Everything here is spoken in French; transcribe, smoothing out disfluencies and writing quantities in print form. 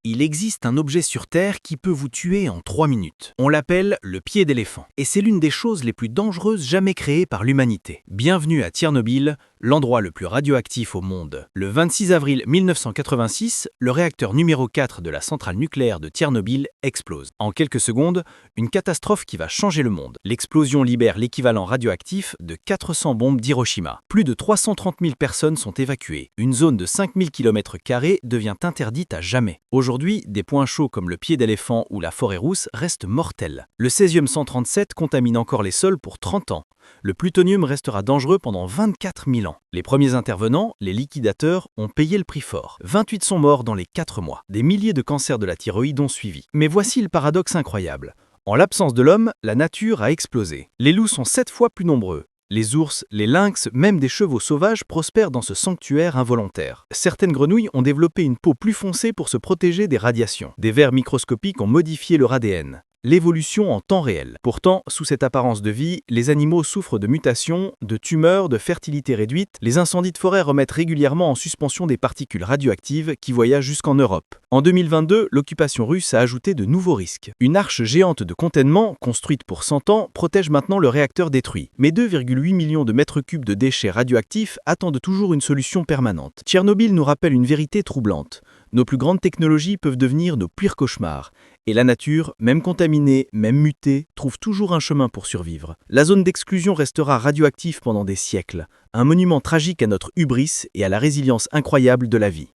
Il existe un objet sur Terre qui peut vous tuer en 3 minutes. On l'appelle le pied d'éléphant. Et c'est l'une des choses les plus dangereuses jamais créées par l'humanité. Bienvenue à Tchernobyl, l'endroit le plus radioactif au monde. Le 26 avril 1986, le réacteur numéro 4 de la centrale nucléaire de Tchernobyl explose. En quelques secondes, une catastrophe qui va changer le monde. L'explosion libère l'équivalent radioactif de 400 bombes d'Hiroshima. Plus de 330 000 personnes sont évacuées. Une zone de 5000 km² devient interdite à jamais. Aujourd'hui, des points chauds comme le pied d'éléphant ou la forêt rousse restent mortels. Le césium-137 contamine encore les sols pour 30 ans. Le plutonium restera dangereux pendant 24 000 ans. Les premiers intervenants, les liquidateurs, ont payé le prix fort. 28 sont morts dans les 4 mois. Des milliers de cancers de la thyroïde ont suivi. Mais voici le paradoxe incroyable. En l'absence de l'homme, la nature a explosé. Les loups sont 7 fois plus nombreux. Les ours, les lynx, même des chevaux sauvages prospèrent dans ce sanctuaire involontaire. Certaines grenouilles ont développé une peau plus foncée pour se protéger des radiations. Des vers microscopiques ont modifié leur ADN. L'évolution en temps réel. Pourtant, sous cette apparence de vie, les animaux souffrent de mutations, de tumeurs, de fertilité réduite. Les incendies de forêt remettent régulièrement en suspension des particules radioactives qui voyagent jusqu'en Europe. En 2022, l'occupation russe a ajouté de nouveaux risques. Une arche géante de containment, construite pour 100 ans, protège maintenant le réacteur détruit. Mais 2,8 millions de mètres cubes de déchets radioactifs attendent toujours une solution permanente. Tchernobyl nous rappelle une vérité troublante. Nos plus grandes technologies peuvent devenir nos pires cauchemars. Et la nature, même contaminée, même mutée, trouve toujours un chemin pour survivre. La zone d'exclusion restera radioactive pendant des siècles, un monument tragique à notre hubris et à la résilience incroyable de la vie.